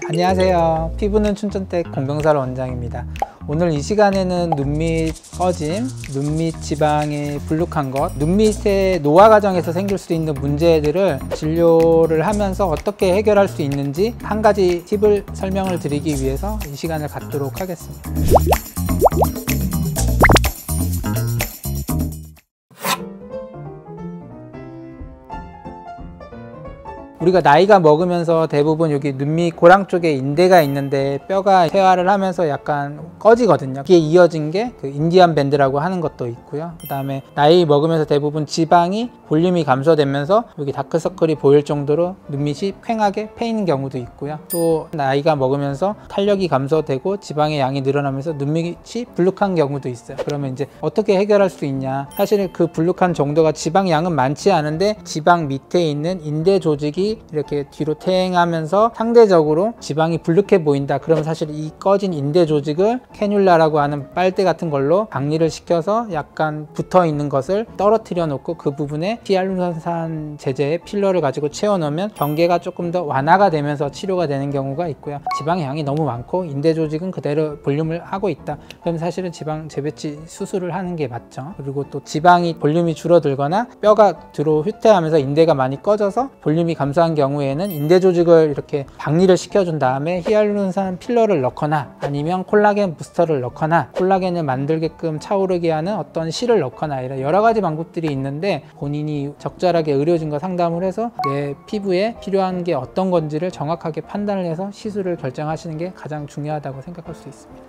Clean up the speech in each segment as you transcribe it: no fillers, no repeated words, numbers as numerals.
안녕하세요. 피부는 춘천댁 공병사로 원장입니다. 오늘 이 시간에는 눈밑 꺼짐, 눈밑 지방이 불룩한 것, 눈밑의 노화 과정에서 생길 수 있는 문제들을 진료를 하면서 어떻게 해결할 수 있는지 한 가지 팁을 설명을 드리기 위해서 이 시간을 갖도록 하겠습니다. 우리가 나이가 먹으면서 대부분 여기 눈밑 고랑 쪽에 인대가 있는데 뼈가 퇴화를 하면서 약간 꺼지거든요. 이게 이어진 게 그 인디안 밴드라고 하는 것도 있고요. 그 다음에 나이 먹으면서 대부분 지방이 볼륨이 감소되면서 여기 다크서클이 보일 정도로 눈밑이 퀭하게 패이는 경우도 있고요. 또 나이가 먹으면서 탄력이 감소되고 지방의 양이 늘어나면서 눈밑이 불룩한 경우도 있어요. 그러면 이제 어떻게 해결할 수 있냐? 사실은 그 불룩한 정도가 지방 양은 많지 않은데 지방 밑에 있는 인대 조직이 이렇게 뒤로 퇴행하면서 상대적으로 지방이 불룩해 보인다. 그러면 사실 이 꺼진 인대 조직을 캐뉼라라고 하는 빨대 같은 걸로 박리를 시켜서 약간 붙어 있는 것을 떨어뜨려 놓고 그 부분에 히알루론산 제제의 필러를 가지고 채워 넣으면 경계가 조금 더 완화가 되면서 치료가 되는 경우가 있고요. 지방의 양이 너무 많고 인대 조직은 그대로 볼륨을 하고 있다. 그럼 사실은 지방 재배치 수술을 하는 게 맞죠. 그리고 또 지방이 볼륨이 줄어들거나 뼈가 뒤로 후퇴하면서 인대가 많이 꺼져서 볼륨이 감소한 경우에는 인대 조직을 이렇게 박리를 시켜준 다음에 히알루론산 필러를 넣거나 아니면 콜라겐 부스터를 넣거나 콜라겐을 만들게끔 차오르게 하는 어떤 실을 넣거나 이런 여러 가지 방법들이 있는데 본인이 적절하게 의료진과 상담을 해서 내 피부에 필요한 게 어떤 건지를 정확하게 판단을 해서 시술을 결정하시는 게 가장 중요하다고 생각할 수 있습니다.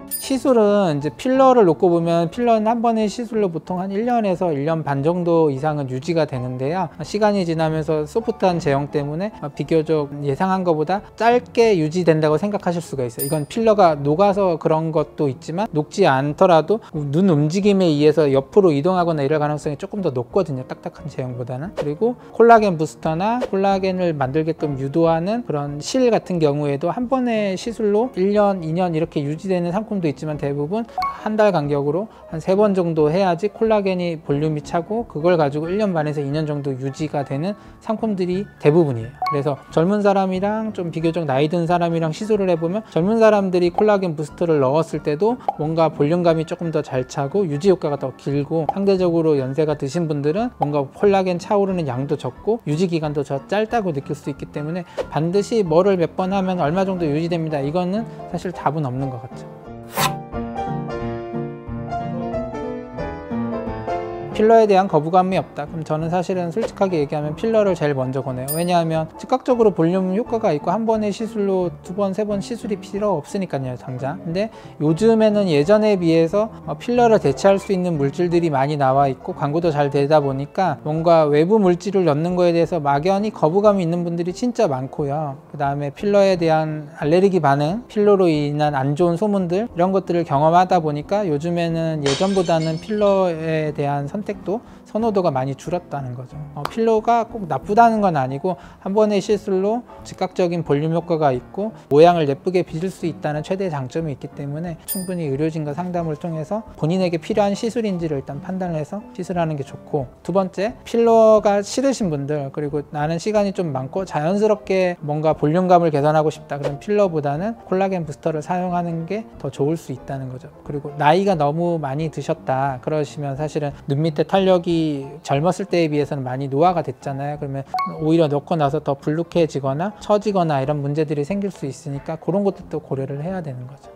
시술은 이제 필러를 놓고 보면 필러는 한 번의 시술로 보통 한 1년에서 1년 반 정도 이상은 유지가 되는데요. 시간이 지나면서 소프트한 제형 때문에 비교적 예상한 것보다 짧게 유지된다고 생각하실 수가 있어요. 이건 필러가 녹아서 그런 것도 있지만 녹지 않더라도 눈 움직임에 의해서 옆으로 이동하거나 이럴 가능성이 조금 더 높거든요. 딱딱한 제형보다는. 그리고 콜라겐 부스터나 콜라겐을 만들게끔 유도하는 그런 실 같은 경우에도 한 번의 시술로 1년, 2년 이렇게 유지되는 상품도 있지만 대부분 한 달 간격으로 한 3번 정도 해야지 콜라겐이 볼륨이 차고 그걸 가지고 1년 반에서 2년 정도 유지가 되는 상품들이 대부분이에요. 그래서 젊은 사람이랑 좀 비교적 나이 든 사람이랑 시술을 해보면 젊은 사람들이 콜라겐 부스터를 넣었을 때도 뭔가 볼륨감이 조금 더 잘 차고 유지 효과가 더 길고 상대적으로 연세가 드신 분들은 뭔가 콜라겐 차오르는 양도 적고 유지 기간도 더 짧다고 느낄 수 있기 때문에 반드시 뭐를 몇 번 하면 얼마 정도 유지됩니다. 이거는 사실 답은 없는 것 같죠. 필러에 대한 거부감이 없다. 그럼 저는 사실은 솔직하게 얘기하면 필러를 제일 먼저 권해요. 왜냐하면 즉각적으로 볼륨 효과가 있고 한 번의 시술로 2번, 3번 시술이 필요 없으니까요, 당장. 근데 요즘에는 예전에 비해서 필러를 대체할 수 있는 물질들이 많이 나와 있고 광고도 잘 되다 보니까 뭔가 외부 물질을 넣는 거에 대해서 막연히 거부감이 있는 분들이 진짜 많고요. 그 다음에 필러에 대한 알레르기 반응, 필러로 인한 안 좋은 소문들 이런 것들을 경험하다 보니까 요즘에는 예전보다는 필러에 대한 선택도 선호도가 많이 줄었다는 거죠. 필러가 꼭 나쁘다는 건 아니고 한 번의 시술로 즉각적인 볼륨 효과가 있고 모양을 예쁘게 빚을 수 있다는 최대 장점이 있기 때문에 충분히 의료진과 상담을 통해서 본인에게 필요한 시술인지를 일단 판단을 해서 시술하는 게 좋고, 두 번째, 필러가 싫으신 분들, 그리고 나는 시간이 좀 많고 자연스럽게 뭔가 볼륨감을 개선하고 싶다, 그럼 필러보다는 콜라겐 부스터를 사용하는 게 더 좋을 수 있다는 거죠. 그리고 나이가 너무 많이 드셨다 그러시면 사실은 눈 밑에 탄력이 젊었을 때에 비해서는 많이 노화가 됐잖아요. 그러면 오히려 넣고 나서 더 불룩해지거나 처지거나 이런 문제들이 생길 수 있으니까 그런 것도 고려를 해야 되는 거죠.